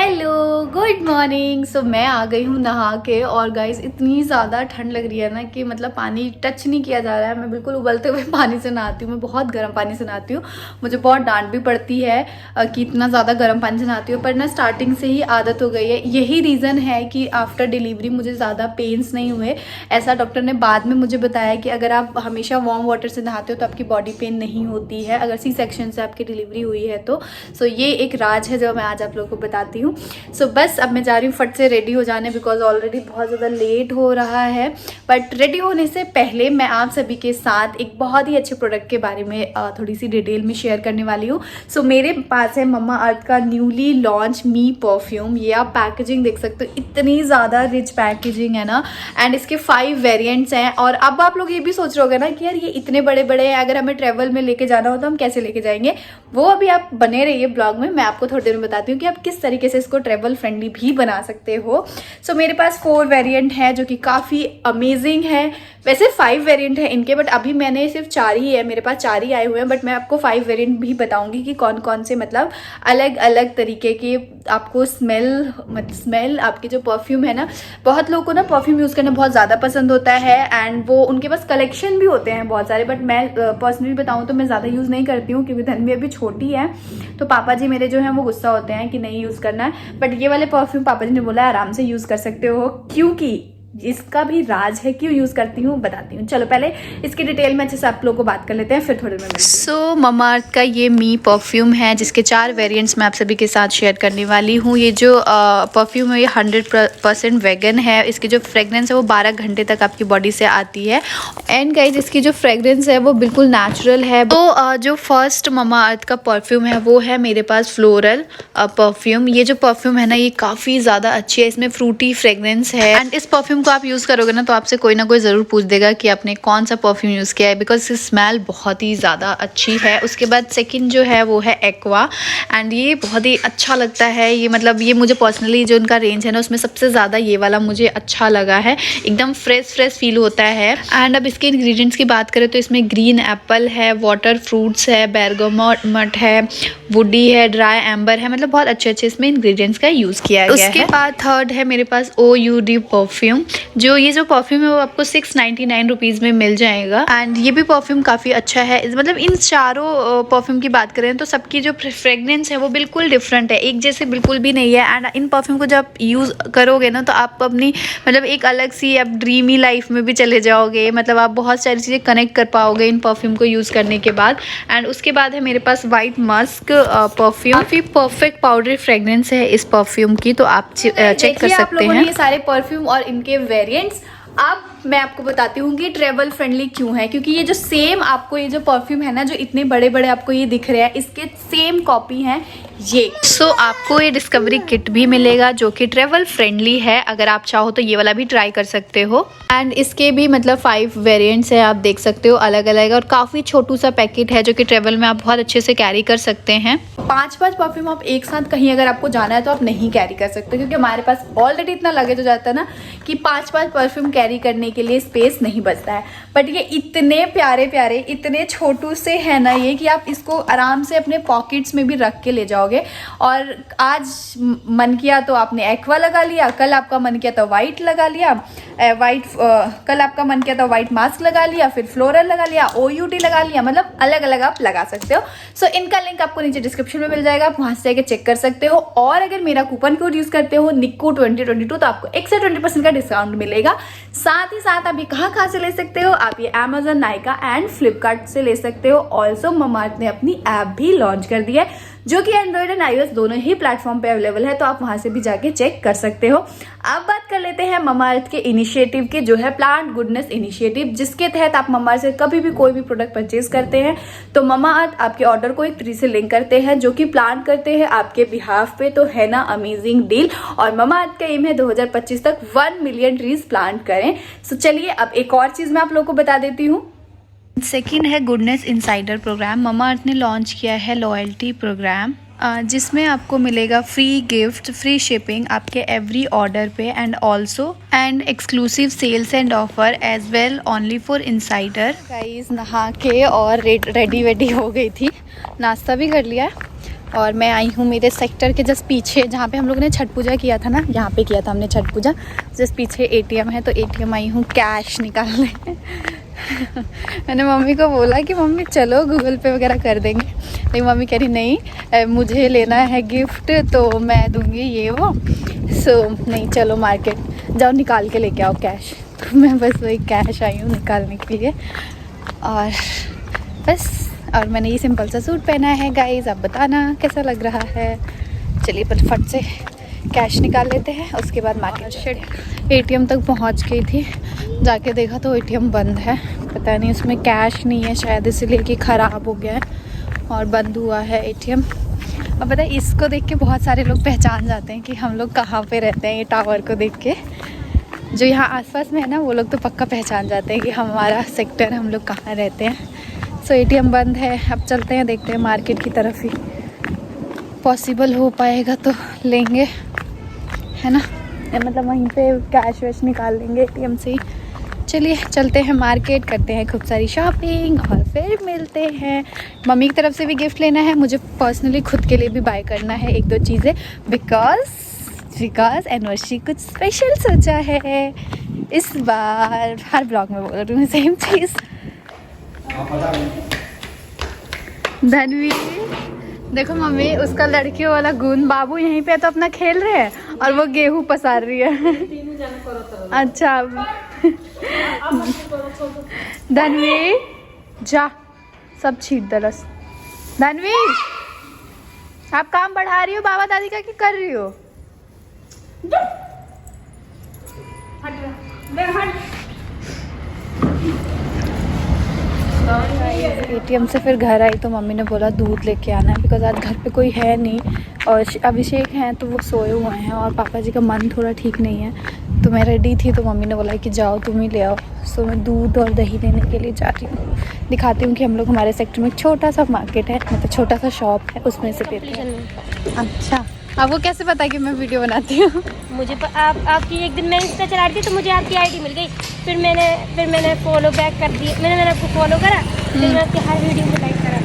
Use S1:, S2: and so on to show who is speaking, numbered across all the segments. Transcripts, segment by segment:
S1: Hello good morning. सो मैं आ गई हूँ नहा के और गाइस इतनी ज़्यादा ठंड लग रही है ना कि मतलब पानी टच नहीं किया जा रहा है। मैं बिल्कुल उबलते हुए पानी से नहाती हूँ, मैं बहुत गर्म पानी से नहाती हूँ। मुझे बहुत डांट भी पड़ती है कि इतना ज़्यादा गर्म पानी से नहाती हूँ, पर ना स्टार्टिंग से ही आदत हो गई है। यही रीज़न है कि आफ्टर डिलीवरी मुझे ज़्यादा पेन्स नहीं हुए। ऐसा डॉक्टर ने बाद में मुझे बताया कि अगर आप हमेशा वार्म वाटर से नहाते हो तो आपकी बॉडी पेन नहीं होती है, अगर सी सेक्शन से आपकी डिलीवरी हुई है तो। सो ये एक राज है जो मैं आज आप लोगों को बताती हूँ। सो बस अब मैं जा रही हूँ फट से रेडी हो जाने, बिकॉज ऑलरेडी बहुत ज़्यादा लेट हो रहा है। बट रेडी होने से पहले मैं आप सभी के साथ एक बहुत ही अच्छे प्रोडक्ट के बारे में थोड़ी सी डिटेल में शेयर करने वाली हूँ। सो मेरे पास है मम्मा अर्थ का न्यूली लॉन्च मी परफ्यूम। ये आप पैकेजिंग देख सकते हो, इतनी ज़्यादा रिच पैकेजिंग है ना। एंड इसके 5 वेरिएंट्स हैं। और अब आप लोग ये भी सोच रहे होगे ना कि यार ये इतने बड़े बड़े हैं, अगर हमें ट्रेवल में लेके जाना हो तो हम कैसे लेके जाएंगे। वो अभी आप बने रहिए ब्लॉग में, मैं आपको थोड़ी देर में बताती हूँ कि आप किस तरीके से इसको ट्रेवल फ्रेंडली भी बना सकते हो। सो मेरे पास 4 वेरिएंट है जो कि काफ़ी अमेजिंग है। वैसे 5 वेरिएंट है इनके, बट अभी मैंने सिर्फ 4 ही है, मेरे पास 4 ही आए हुए हैं। बट मैं आपको 5 वेरिएंट भी बताऊंगी कि कौन कौन से मतलब अलग अलग तरीके के आपको स्मेल आपकी जो परफ्यूम है ना, बहुत लोगों को ना परफ्यूम यूज़ करना बहुत ज़्यादा पसंद होता है एंड वो उनके पास कलेक्शन भी होते हैं बहुत सारे। बट मैं पर्सनली बताऊँ तो मैं ज़्यादा यूज़ नहीं करती हूँ क्योंकि धन भी अभी छोटी है, तो पापा जी मेरे जो हैं वो गुस्सा होते हैं कि नहीं यूज़ करना है। बट ये वाले परफ्यूम पापा जी ने बोला आराम से यूज़ कर सकते हो, क्योंकि इसका भी राज है। क्यों यूज़ करती हूँ बताती हूँ। चलो पहले इसकी डिटेल में अच्छे से आप लोगों को बात कर लेते हैं, फिर थोड़ी देर में। सो मम्मा अर्थ का ये मी परफ्यूम है जिसके 4 वेरिएंट्स मैं आप सभी के साथ शेयर करने वाली हूँ। ये जो परफ्यूम है ये 100% वेगन है। इसकी जो फ्रेगरेंस है वो 12 घंटे तक आपकी बॉडी से आती है। एंड गाइज इसकी जो फ्रेगरेंस है वो बिल्कुल नेचुरल है। तो जो फर्स्ट मम्मा अर्थ का परफ्यूम है वो है मेरे पास फ्लोरल परफ्यूम। ये जो परफ्यूम है ना ये काफ़ी ज़्यादा अच्छी है, इसमें फ्रूटी फ्रेगरेंस है। एंड इस परफ्यूम को आप यूज़ करोगे ना तो आपसे कोई ना कोई ज़रूर पूछ देगा कि आपने कौन सा परफ्यूम यूज़ किया है, बिकॉज इसकी स्मेल बहुत ही ज़्यादा अच्छी है। उसके बाद सेकंड जो है वो है एक्वा, एंड ये बहुत ही अच्छा लगता है। ये मतलब ये मुझे पर्सनली जो उनका रेंज है ना उसमें सबसे ज़्यादा ये वाला मुझे अच्छा लगा है, एकदम फ्रेश फील होता है। एंड अब इसके इंग्रेडिएंट्स की बात करें तो इसमें ग्रीन एप्पल है, वाटर फ्रूट्स है, बेरगमोट है, वुडी है, ड्राई एम्बर है, मतलब बहुत अच्छे इसमें इंग्रेडिएंट्स का यूज़ किया गया है। उसके बाद थर्ड है मेरे पास OUD परफ्यूम। ये जो परफ्यूम है वो आपको 699 रुपीज़ में मिल जाएगा। एंड ये भी परफ्यूम काफ़ी अच्छा है। मतलब इन चारों परफ्यूम की बात करें तो सबकी जो फ्रेगरेंस है वो बिल्कुल डिफरेंट है, एक जैसे बिल्कुल भी नहीं है। एंड इन परफ्यूम को जब आप यूज़ करोगे ना तो आप अपनी मतलब एक अलग सी आप ड्रीमी लाइफ में भी चले जाओगे। मतलब आप बहुत सारी चीज़ें कनेक्ट कर पाओगे इन परफ्यूम को यूज़ करने के बाद। एंड उसके बाद है मेरे पास वाइट मस्क परफ्यूम। काफ़ी परफेक्ट पाउडरी फ्रेगरेंस है इस परफ्यूम की, तो आप चेक कर सकते हैं। ये सारे परफ्यूम और इनके वेरिएंट्स अब मैं आपको बताती हूँ कि ट्रेवल फ्रेंडली क्यों है। क्योंकि ये जो सेम आपको ये जो परफ्यूम है ना जो इतने बड़े बड़े आपको ये दिख रहे हैं, इसके सेम कॉपी हैं ये। सो आपको ये डिस्कवरी किट भी मिलेगा जो कि ट्रेवल फ्रेंडली है। अगर आप चाहो तो ये वाला भी ट्राई कर सकते हो। एंड इसके भी मतलब 5 वेरिएंट्स है, आप देख सकते हो अलग अलग, और काफ़ी छोटू सा पैकेट है जो कि ट्रेवल में आप बहुत अच्छे से कैरी कर सकते हैं। 5 परफ्यूम आप एक साथ कहीं अगर आपको जाना है तो आप नहीं कैरी कर सकते, क्योंकि हमारे पास ऑलरेडी इतना लगेज हो जाता है ना कि 5 परफ्यूम कैरी करने के लिए स्पेस नहीं बचता है। बट ये इतने प्यारे प्यारे इतने छोटू से है ना ये कि आप इसको आराम से अपने पॉकेट्स में भी रख के ले जाओगे। और आज मन किया तो आपने एक्वा लगा लिया, कल आपका मन किया तो वाइट लगा लिया, कल आपका मन किया तो वाइट मास्क लगा लिया, फिर फ्लोरल लगा लिया, OUD लगा लिया, मतलब अलग अलग आप लगा सकते हो। सो इनका लिंक आपको नीचे डिस्क्रिप्शन में मिल जाएगा, आप वहां से जाकर चेक कर सकते हो। और अगर मेरा कूपन कोड यूज करते हो निक्कू 2022 तो आपको 1 से 20% का डिस्काउंट मिलेगा। साथ ही साथ आप ये कहाँ से ले सकते हो, आप ये Amazon, नाइका एंड फ्लिपकार्ट से ले सकते हो। ऑल्सो मम्मा अर्थ ने अपनी ऐप भी लॉन्च कर दी है जो कि एंड्रॉइड एंड iOS दोनों ही प्लेटफॉर्म पे अवेलेबल है, तो आप वहां से भी जाके चेक कर सकते हो। अब बात कर लेते हैं मम्मा अर्थ के इनिशिएटिव की, जो है प्लांट गुडनेस इनिशिएटिव, जिसके तहत आप मम्मा अर्थ से कभी भी कोई भी प्रोडक्ट परचेज करते हैं तो मम्मा अर्थ आपके ऑर्डर को एक ट्री से लिंक करते हैं जो कि प्लांट करते हैं आपके बिहाफ पे। तो है ना अमेजिंग डील। और मम्मा अर्थ का एम है 2025 तक 1 मिलियन ट्रीज प्लांट करें। सो चलिए अब एक और चीज मैं आप लोगों को बता देती हूँ। सेकेंड है goodness insider program. Mamaearth ने लॉन्च किया है लॉयल्टी प्रोग्राम जिसमें आपको मिलेगा फ्री गिफ्ट, फ्री शिपिंग आपके एवरी ऑर्डर पे, and exclusive sales and offer as well only for insider. Guys नहा के और रेडी हो गई थी, नाश्ता भी कर लिया। और मैं आई हूँ मेरे सेक्टर के जस्ट पीछे, जहाँ पे हम लोगों ने छठ पूजा किया था ना, यहाँ पे किया था हमने छठ पूजा। जस्ट पीछे एटीएम है, तो एटीएम आई हूँ कैश निकालने। मैंने मम्मी को बोला कि मम्मी चलो गूगल पे वगैरह कर देंगे, लेकिन मम्मी कह रही नहीं मुझे लेना है गिफ्ट तो मैं दूँगी ये वो। सो नहीं, चलो मार्केट जाओ, निकाल के लेके आओ कैश। तो मैं बस वही कैश आई हूँ निकालने के लिए। और बस, और मैंने ये सिंपल सा सूट पहना है गाइस, आप बताना कैसा लग रहा है। चलिए बस फट से कैश निकाल लेते हैं, उसके बाद मार्केट। शिट, एटीएम तक पहुंच गई थी, जाके देखा तो एटीएम बंद है। पता नहीं उसमें कैश नहीं है शायद, इसलिए कि ख़राब हो गया है और बंद हुआ है एटीएम। अब पता है, इसको देख के बहुत सारे लोग पहचान जाते हैं कि हम लोग कहाँ पे रहते हैं। ये टावर को देख के जो यहाँ आसपास में है ना, वो लोग तो पक्का पहचान जाते हैं कि हमारा सेक्टर, हम लोग कहाँ रहते हैं। सो एटीएम बंद है, अब चलते हैं, देखते हैं मार्केट की तरफ ही। पॉसिबल हो पाएगा तो लेंगे, है ना, मतलब वहीं पे कैश वैश निकाल लेंगे एटीएम से ही। चलिए चलते हैं मार्केट, करते हैं खूब सारी शॉपिंग और फिर मिलते हैं। मम्मी की तरफ से भी गिफ्ट लेना है, मुझे पर्सनली खुद के लिए भी बाय करना है एक दो चीज़ें, बिकॉज एनिवर्सरी कुछ स्पेशल सोचा है इस बार। हर ब्लॉग में बोल रही हूँ सेम चीज़। धनवी देखो मम्मी, उसका लड़कियों वाला गुण, बाबू यहीं पे तो अपना खेल रहे हैं और वो गेहूं पसार रही है। अच्छा धनवी जा, सब छीट दलस। धनवी आप काम बढ़ा रही हो बाबा दादी का कि कर रही हो? एटीएम से फिर घर आई तो मम्मी ने बोला दूध लेके आना है, बिकॉज आज घर पे कोई है नहीं और अभिषेक हैं तो वो सोए हुए हैं और पापा जी का मन थोड़ा ठीक नहीं है। तो मैं रेडी थी तो मम्मी ने बोला कि जाओ तुम ही ले आओ। सो मैं दूध और दही लेने के लिए जा रही हूँ। दिखाती हूँ कि हम लोग, हमारे सेक्टर में एक छोटा सा मार्केट है, मतलब छोटा सा शॉप है, उसमें से लेते हैं। अच्छा, अब वो कैसे पता कि मैं वीडियो बनाती हूँ?
S2: मुझे आपकी एक दिन मैं इंस्टा चला रही थी तो मुझे आपकी आईडी मिल गई, फिर मैंने फॉलो बैक कर दिया, मैंने आपको फॉलो करा, फिर मैं आपकी हर वीडियो को लाइक करा।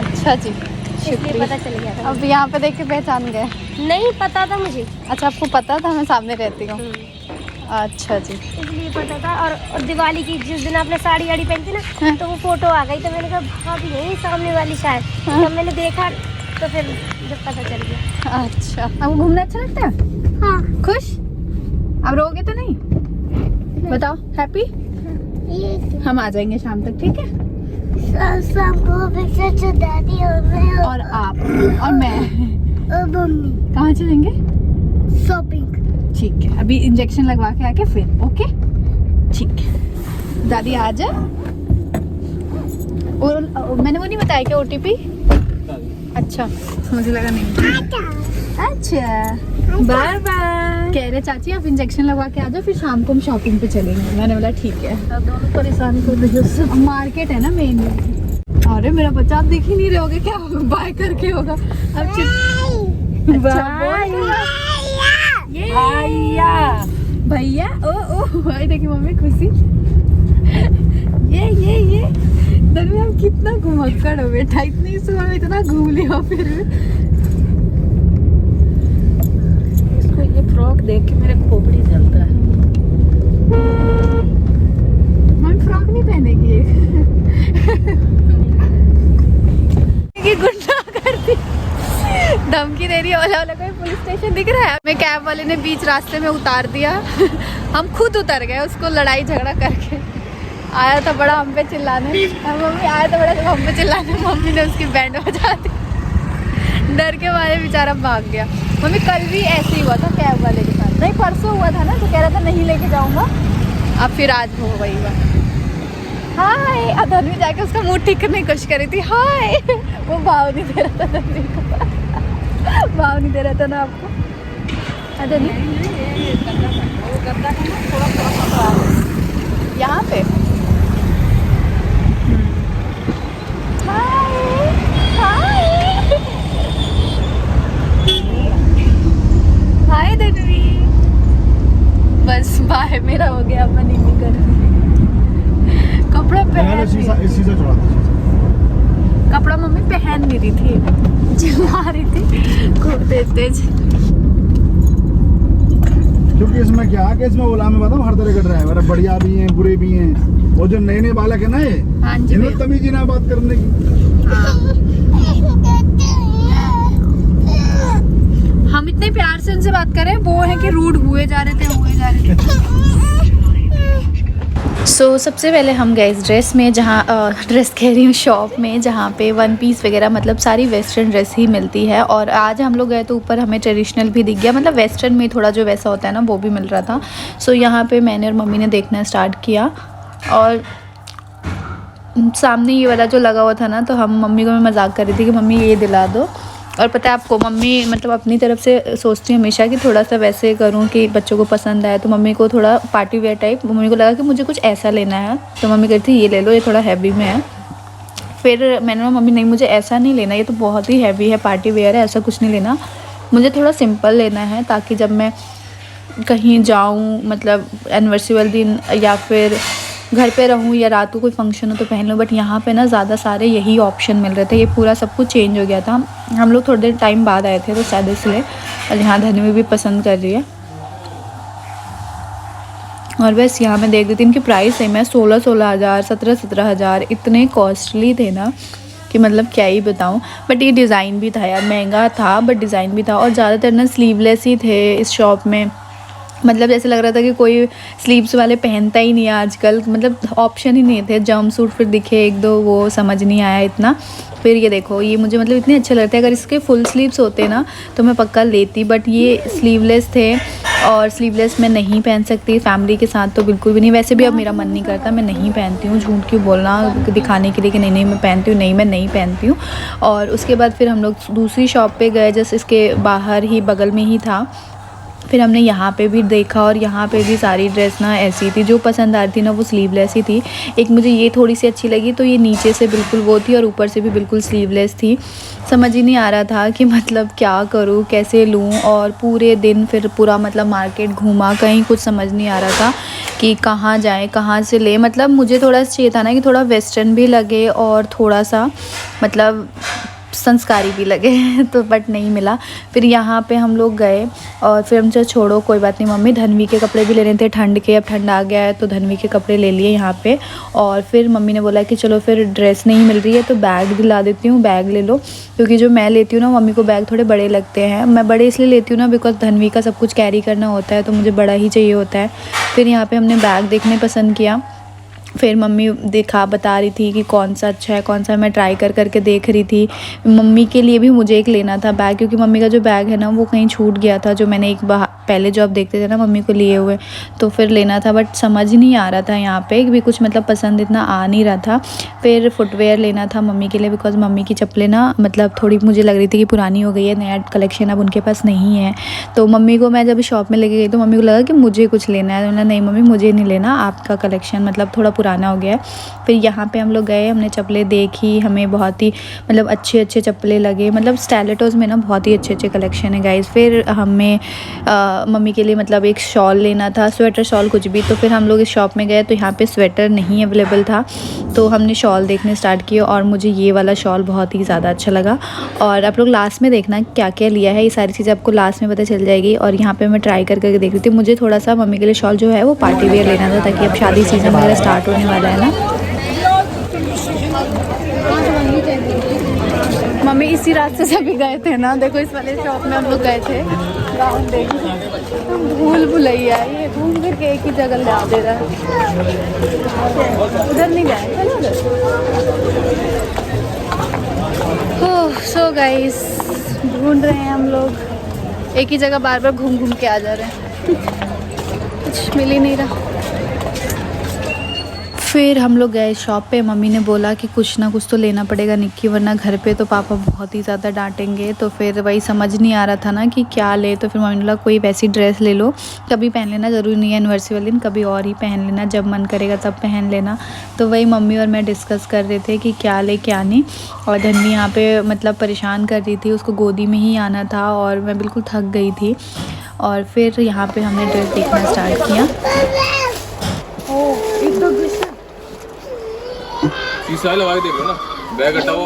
S1: अच्छा जी,
S2: इसलिए पता चल गया था।
S1: अब यहाँ पे देख के पहचान गए?
S2: नहीं पता था मुझे।
S1: अच्छा, आपको पता था मैं सामने रहती हूँ? अच्छा जी,
S2: इसलिए पता था। और दिवाली की जिस दिन आपने साड़ी वाड़ी पहनी थी ना, तो वो फोटो आ गई, तो मैंने कहा भाभी यही सामने वाली शायद। तब मैंने देखा तो फिर जब पता चल गया।
S1: अच्छा, आपको घूमना अच्छा लगता है?
S2: हाँ।
S1: खुश? अब रोगे तो नहीं? बताओ, हैप्पी? हम आ जाएंगे शाम तक, ठीक है?
S2: शाम को दादी और मैं
S1: और आप और मैं
S2: और मम्मी
S1: कहाँ चलेंगे?
S2: शॉपिंग।
S1: ठीक है, अभी इंजेक्शन लगवा के आके फिर। ओके ठीक है, दादी आ जाए। और मैंने वो नहीं बताया क्या OTP? अच्छा, मुझे लगा नहीं। अच्छा बाय बाय। कह रहे चाची आप इंजेक्शन लगवा के आ जाओ, फिर शाम को हम शॉपिंग पे चलेंगे। मैंने बोला ठीक है।
S2: दोनों परेशान कर रही हो।
S1: मार्केट है ना मेन। अरे मेरा बच्चा, आप देख ही नहीं रहे होगे क्या बाय करके होगा अब? भैया ओ भाई, देखिए मम्मी खुशी। ये दरअसल हम कितना घुमक्कड़ हो बेटा, इतनी सुबह में इतना घूम लिया। फिर
S2: इसको ये फ्रॉक देख के मेरे खोपड़ी जलता है।
S1: हम फ्रॉक नहीं पहनेगी ये गुंडा करती, धमकी दे रही है। ओला ओला कोई पुलिस स्टेशन दिख रहा है? मैं कैब वाले ने बीच रास्ते में उतार दिया। हम खुद उतर गए उसको लड़ाई झगड़ा करके। आया था बड़ा हम पे चिल्लाने, मम्मी आया था बड़ा हम पे चिल्लाने, मम्मी ने उसकी बैंड बजा दी। डर के मारे बेचारा भाग गया। मम्मी कल भी ऐसे ही हुआ था कैब वाले के साथ, नहीं परसों हुआ था ना, तो कह रहा था नहीं लेके जाऊंगा। अब फिर आज हो वही हुआ। हाय, अधर्मी जाके उसका मुंह ठीक करने की कोशिश करी थी। हाय, वो भाव नहीं दे रहा था धर्मी को। भाव नहीं दे रहा था ना आपको? अधर्मी यहाँ पे हाय धनवी, बस बाय, मेरा हो गया। मैं नहीं कर कपड़ा पहन कपड़ा मम्मी पहन नहीं रही थी, चिल्ला रही थी खूब तेज।
S3: क्योंकि इसमें क्या है कि इसमें ओला में बताऊँ हर तरह के ड्राइवर है, बढ़िया भी हैं बुरे भी हैं। और जो नए नए बालक है ना ये,
S1: हाँ जी,
S3: इन्हें तमीज ही ना बात करने की।
S1: हम इतने प्यार से उनसे बात करें, वो है कि रूड हुए जा रहे थे। सबसे पहले हम गए इस ड्रेस में, जहाँ ड्रेस कह रही हूँ शॉप में, जहाँ पे वन पीस वगैरह मतलब सारी वेस्टर्न ड्रेस ही मिलती है। और आज हम लोग गए तो ऊपर हमें ट्रेडिशनल भी दिख गया, मतलब वेस्टर्न में थोड़ा जो वैसा होता है ना वो भी मिल रहा था। यहाँ पे मैंने और मम्मी ने देखना स्टार्ट किया। और सामने ये वाला जो लगा हुआ था ना, तो हम मम्मी को मैं मजाक कर रही थी कि मम्मी ये दिला दो। और पता है आपको, मम्मी मतलब अपनी तरफ से सोचती है हमेशा कि थोड़ा सा वैसे करूं कि बच्चों को पसंद आए। तो मम्मी को थोड़ा पार्टी वेयर टाइप, मम्मी को लगा कि मुझे कुछ ऐसा लेना है, तो मम्मी कहती ये ले लो, ये थोड़ा हैवी में है। फिर मैंने बोला मम्मी नहीं, मुझे ऐसा नहीं लेना, ये तो बहुत ही हैवी है, पार्टी वेयर है, ऐसा कुछ नहीं लेना, मुझे थोड़ा सिंपल लेना है, ताकि जब मैं कहीं जाऊँ, मतलब एनिवर्सरी वाले दिन या फिर घर पे रहूँ या रात को कोई फंक्शन हो तो पहन लूँ। बट यहाँ पे ना ज़्यादा सारे यही ऑप्शन मिल रहे थे, ये पूरा सब कुछ चेंज हो गया था। हम लोग थोड़ी देर टाइम बाद आए थे तो शायद इसलिए। और यहाँ धनी भी पसंद कर रही है। और बस यहाँ मैं देख रही थी इनकी प्राइस सेम है, 16-16 हज़ार, 17-17 हज़ार, इतने कॉस्टली थे ना कि मतलब क्या ही बताऊँ। बट ये डिज़ाइन भी था यार, महंगा था बट डिज़ाइन भी था। और ज़्यादातर ना स्लीवलेस ही थे इस शॉप में, मतलब जैसे लग रहा था कि कोई स्लीव्स वाले पहनता ही नहीं है आजकल, मतलब ऑप्शन ही नहीं थे। जंप सूट फिर दिखे एक दो, वो समझ नहीं आया इतना। फिर ये देखो, ये मुझे मतलब इतने अच्छे लगते हैं, अगर इसके फुल स्लीव्स होते ना तो मैं पक्का लेती, बट ये स्लीवलेस थे। और स्लीवलेस मैं नहीं पहन सकती फैमिली के साथ तो बिल्कुल भी नहीं। वैसे भी अब मेरा मन नहीं करता, मैं नहीं पहनती हूँ, झूठ क्यों बोलना दिखाने के लिए कि नहीं मैं पहनती हूँ, नहीं मैं नहीं पहनती हूँ। और उसके बाद फिर हम लोग दूसरी शॉप पे गए, जस्ट इसके बाहर ही बगल में ही था। फिर हमने यहाँ पे भी देखा, और यहाँ पे भी सारी ड्रेस ना ऐसी थी, जो पसंद आ रही थी ना वो स्लीवलेस ही थी। एक मुझे ये थोड़ी सी अच्छी लगी, तो ये नीचे से बिल्कुल वो थी और ऊपर से भी बिल्कुल स्लीवलेस थी। समझ ही नहीं आ रहा था कि मतलब क्या करूँ, कैसे लूँ। और पूरे दिन फिर पूरा मतलब मार्केट घूमा, कहीं कुछ समझ नहीं आ रहा था कि कहाँ जाएँ, कहाँ से ले। मतलब मुझे थोड़ा चाहिए था ना कि थोड़ा वेस्टर्न भी लगे और थोड़ा सा मतलब संस्कारी भी लगे तो बट नहीं मिला। फिर यहाँ पे हम लोग गए और फिर हमसे छोड़ो कोई बात नहीं मम्मी, धनवी के कपड़े भी लेने थे ठंड के, अब ठंड आ गया है तो धनवी के कपड़े ले लिए यहाँ पे। और फिर मम्मी ने बोला कि चलो फिर ड्रेस नहीं मिल रही है तो बैग दिला देती हूँ, बैग ले लो। क्योंकि जो मैं लेती हूँ ना मम्मी को बैग थोड़े बड़े लगते हैं, मैं बड़े इसलिए लेती हूँ ना बिकॉज धनवी का सब कुछ कैरी करना होता है तो मुझे बड़ा ही चाहिए होता है। फिर यहाँ पर हमने बैग देखने पसंद किया, फिर मम्मी बता रही थी कि कौन सा अच्छा है कौन सा, मैं ट्राई करके देख रही थी। मम्मी के लिए भी मुझे एक लेना था बैग, क्योंकि मम्मी का जो बैग है ना वो कहीं छूट गया था, जो मैंने एक पहले जो आप देखते थे ना मम्मी को लिए हुए, तो फिर लेना था। बट समझ नहीं आ रहा था यहाँ पे भी कुछ, मतलब पसंद इतना आ नहीं रहा था। फिर फुटवेयर लेना था मम्मी के लिए, बिकॉज मम्मी की चप्पलें ना मतलब थोड़ी मुझे लग रही थी कि पुरानी हो गई है, नया कलेक्शन अब उनके पास नहीं है। तो मम्मी को मैं जब शॉप में लेके गई तो मम्मी को लगा कि मुझे कुछ लेना है, तो नहीं मम्मी मुझे नहीं लेना, आपका कलेक्शन मतलब थोड़ा पुराना हो गया है। फिर यहाँ पे हम लोग गए, हमने चप्पलें देखी, हमें बहुत ही मतलब अच्छे चप्पलें लगे, मतलब स्टाइलेटोज़ में ना बहुत ही अच्छे कलेक्शन है गाइस। फिर हमें मम्मी के लिए मतलब एक शॉल लेना था, स्वेटर शॉल कुछ भी। तो फिर हम लोग इस शॉप में गए तो यहाँ पे स्वेटर नहीं अवेलेबल था, तो हमने शॉल देखने स्टार्ट किया और मुझे ये वाला शॉल बहुत ही ज़्यादा अच्छा लगा। और आप लोग लास्ट में देखना क्या क्या लिया है, ये सारी चीज़ें आपको लास्ट में पता चल जाएगी। और यहाँ पे मैं ट्राई करके देख रही थी, मुझे थोड़ा सा मम्मी के लिए शॉल जो है वो पार्टी वेयर लेना था, ताकि अब शादी सीजन वगैरह स्टार्ट होने वाला है ना। मम्मी इसी रास्ते से भी गए थे ना, देखो इस वाले शॉप में हम लोग गए थे, गाउन देखने, भूल भुलैया ये घूम फिर के एक ही जगह ला दे रहा है, उधर नहीं गए थे ना उधर। सो गाइस ढूंढ रहे हैं हम लोग, एक ही जगह बार बार घूम घूम के आ जा रहे हैं, कुछ मिल ही नहीं रहा। फिर हम लोग गए शॉप पे, मम्मी ने बोला कि कुछ ना कुछ तो लेना पड़ेगा निक्की, वरना घर पे तो पापा बहुत ही ज़्यादा डांटेंगे। तो फिर वही समझ नहीं आ रहा था ना कि क्या ले, तो फिर मम्मी ने बोला कोई वैसी ड्रेस ले लो, कभी पहन लेना, ज़रूरी नहीं है एनिवर्सरी वाले दिन, कभी और ही पहन लेना, जब मन करेगा तब पहन लेना। तो वही मम्मी और मैं डिस्कस कर रहे थे कि क्या ले क्या नहीं। और धन्वी यहाँ पर मतलब परेशान कर रही थी, उसको गोदी में ही आना था और मैं बिल्कुल थक गई थी। और फिर यहाँ पर हमने ड्रेस देखना स्टार्ट किया।
S4: शीशा लगा के देखो ना, बैग हटाओ।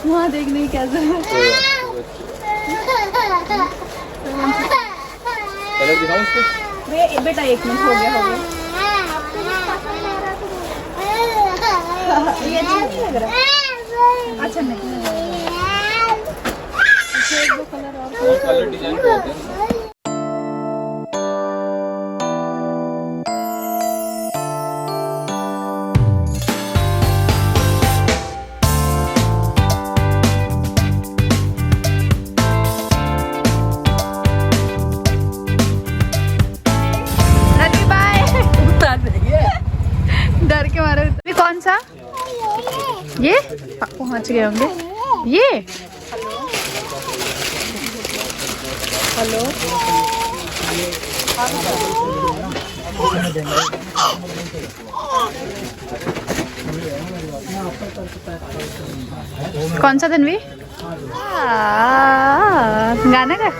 S1: वहाँ देखने की क्या जरूरत है।
S4: कलर दिखाओ उसके।
S1: बेटा 1 मिनट हो गया ये अच्छा नहीं लग रहा। अच्छा नहीं
S4: कलर डिजाइन होते हैं।
S1: डर के मारे। ये कौन सा? ये पहुंच गए होंगे। ये हेलो कौन सा तन्वी? गाना का।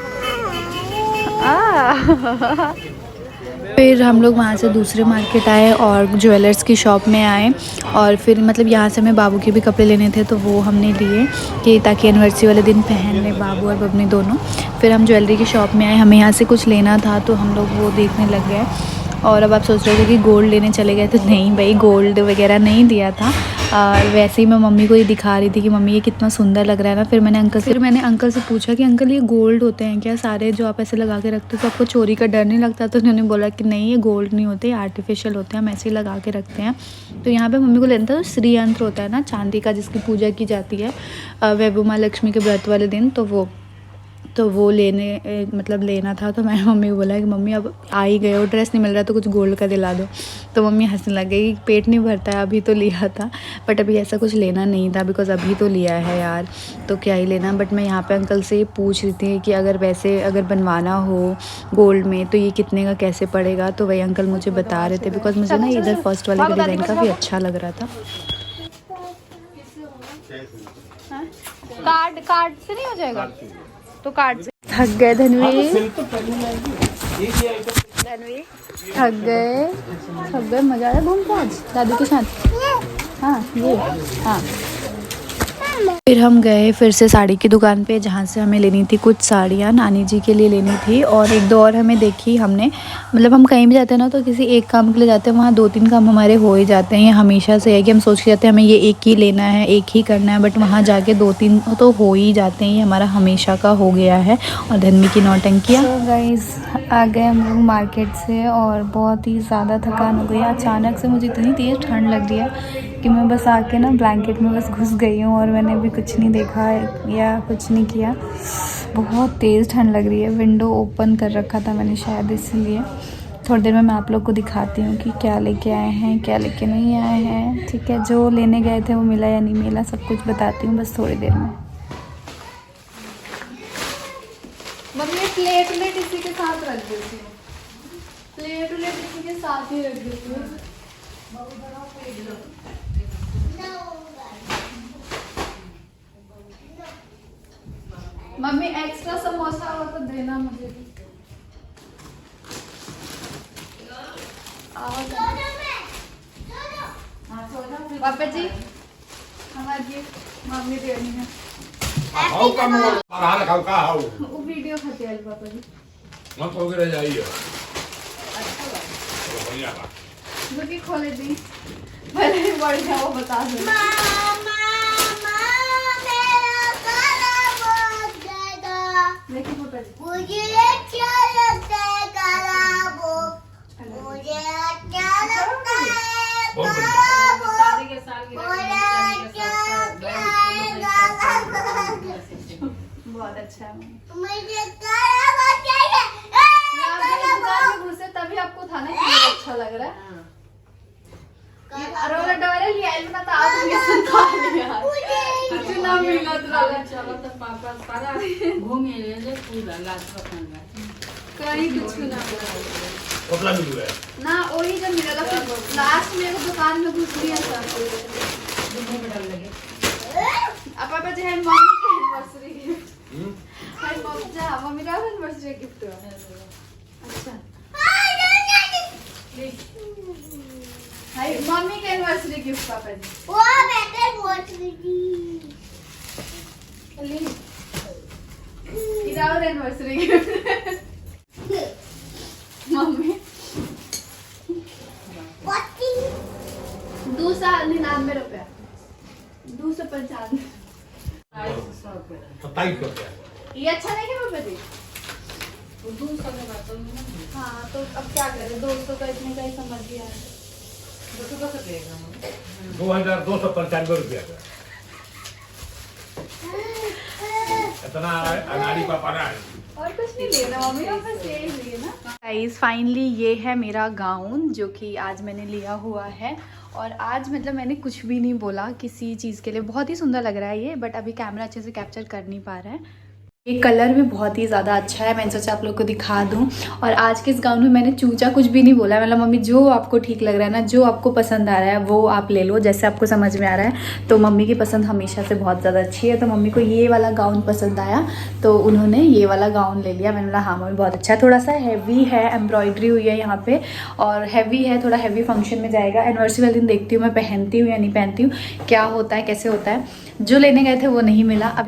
S1: फिर हम लोग वहाँ से दूसरे मार्केट आए और ज्वेलर्स की शॉप में आए और फिर मतलब यहाँ से हमें बाबू के भी कपड़े लेने थे तो वो हमने लिए कि ताकि एनिवर्सरी वाले दिन पहन ले बाबू और बबनी दोनों। फिर हम ज्वेलरी की शॉप में आए, हमें यहाँ से कुछ लेना था तो हम लोग वो देखने लग गए। और अब आप सोच रहे थे कि गोल्ड लेने चले गए, तो नहीं भाई, गोल्ड वगैरह नहीं दिया था। वैसे ही मैं मम्मी को ये दिखा रही थी कि मम्मी ये कितना सुंदर लग रहा है ना। फिर मैंने अंकल से पूछा कि अंकल ये गोल्ड होते हैं क्या सारे जो आप ऐसे लगा के रखते हो, तो आपको चोरी का डर नहीं लगता? तो उन्होंने बोला कि नहीं, ये गोल्ड नहीं होते, आर्टिफिशियल होते हैं, हम ऐसे ही लगा के रखते हैं। तो यहाँ पे मम्मी को लेना था तो श्री यंत्र होता है ना चांदी का, जिसकी पूजा की जाती है वैभव माँ लक्ष्मी के व्रत वाले दिन, तो वो लेना था। तो मैंने मम्मी को बोला कि मम्मी अब आ ही गए हो, ड्रेस नहीं मिल रहा तो कुछ गोल्ड का दिला दो। तो मम्मी हंसने लग गई, पेट नहीं भरता है, अभी तो लिया था बट अभी ऐसा कुछ लेना नहीं था बिकॉज़ अभी तो लिया है यार, तो क्या ही लेना। बट मैं यहाँ पे अंकल से पूछ रही थी कि अगर बनवाना हो गोल्ड में तो ये कितने का कैसे पड़ेगा, तो वही अंकल मुझे बता रहे थे बिकॉज़ मुझे ना इधर फर्स्ट वाले का डिज़ाइन काफ़ी अच्छा लग रहा था। कार्ड से नहीं हो जाएगा तो कार्ड से। थक गए धनवी, थक गए। मजा आया घूम के आज दादी के साथ। हाँ ये हाँ। फिर हम गए फिर से साड़ी की दुकान पे, जहाँ से हमें लेनी थी कुछ साड़ियाँ, नानी जी के लिए लेनी थी और एक दो और हमें देखी हमने। मतलब हम कहीं भी जाते हैं ना तो किसी एक काम के लिए जाते हैं, वहाँ 2-3 काम हमारे हो ही जाते हैं। ये हमेशा से है कि हम सोच के जाते हैं हमें ये एक ही लेना है, एक ही करना है, बट वहाँ जाके 2-3 तो हो ही जाते हैं। ये हमारा हमेशा का हो गया है। और धनवी की नौटंकियाँ। तो गाइस आ गए हम लोग मार्केट से और बहुत ही ज़्यादा थकान हो गई। अचानक से मुझे इतनी तेज़ ठंड लग रही है कि मैं बस आके ना ब्लैंकेट में बस घुस गई हूँ और मैंने भी कुछ नहीं देखा या कुछ नहीं किया। बहुत तेज़ ठंड लग रही है। विंडो ओपन कर रखा था मैंने शायद इसलिए। थोड़ी देर में मैं आप लोग को दिखाती हूँ कि क्या लेके आए हैं क्या लेके नहीं आए हैं, ठीक है। जो लेने गए थे वो मिला या नहीं मिला सब कुछ बताती हूँ बस थोड़ी देर में। मम्मी प्लेट इसी के साथ रख देती हूँ, प्लेट इसी के साथ ही रख देती हूँ। मम्मी एक्स्ट्रा समोसा हो तो देना मुझे भी। पापा जी हमारी मम्मी देनी है वो वीडियो खाते हैं पापा जी।
S4: मत हो गया जाइए
S1: मुझे खोले दी पहले बढ़िया वो बता दो। देखिए पापा जी
S5: मुझे अच्छा लगता है काला बुक, मुझे अच्छा लगता है काला बुक, मुझे अच्छा लगता है काला बुक।
S1: बहुत अच्छा है।
S5: मुझे काला बुक चाहिए।
S1: घुसे तभी आपको था ना कि अच्छा लग रहा है। अरे डोरे लिया ना तो आप ये सुखा लिया कुछ ना मिला तो चलो तो पापा सारा घूमे ले पूरा लास्ट रखना कहीं कुछ ना
S4: कपड़ा मिल गया
S1: ना वही जब मिला था लास्ट में वो दुकान में घुस लिया था अब पापा जी है मम्मी की एनिवर्सरी गिफ्ट है मम्मी का एनिवर्सरी गिफ्ट अच्छा हाय मम्मी के एनिवर्सरी गिफ्ट पापा जी
S5: वो बेटे बोल
S1: विदाउट एनिवर्सरी गिफ्ट। मम्मी 299 रुपया, 295।
S4: 27 रुपया।
S1: ये अच्छा नहीं है पापा जी? हाँ तो अब क्या करें, 200 का इतने का ही समझ गया है।
S4: 2295 रुपया का इतना अनाड़ी पापा ना है।
S1: और कुछ नहीं लेना मम्मी, बस यही लिए ना। गाइस फाइनली ये है मेरा गाउन जो कि आज मैंने लिया हुआ है। और आज मतलब मैंने कुछ भी नहीं बोला किसी चीज़ के लिए, बहुत ही सुंदर लग रहा है ये, बट अभी कैमरा अच्छे से कैप्चर कर नहीं पा रहा है। ये कलर भी बहुत ही ज़्यादा अच्छा है, मैंने सोचा आप लोग को दिखा दूं। और आज के इस गाउन में मैंने चूचा कुछ भी नहीं बोला, मतलब मम्मी जो आपको ठीक लग रहा है ना, जो आपको पसंद आ रहा है वो आप ले लो, जैसे आपको समझ में आ रहा है। तो मम्मी की पसंद हमेशा से बहुत ज़्यादा अच्छी है, तो मम्मी को ये वाला गाउन पसंद आया तो उन्होंने ये वाला गाउन ले लिया। मैंने बोला हाँ मम्मी बहुत अच्छा है, थोड़ा सा हैवी है, एम्ब्रॉयडरी हुई है यहाँ पे और हैवी है, थोड़ा हैवी फंक्शन में जाएगा। एनिवर्सरी वाले दिन देखती हूँ मैं पहनती हूँ या नहीं पहनती हूँ, क्या होता है कैसे होता है। जो लेने गए थे वो नहीं मिला। अभी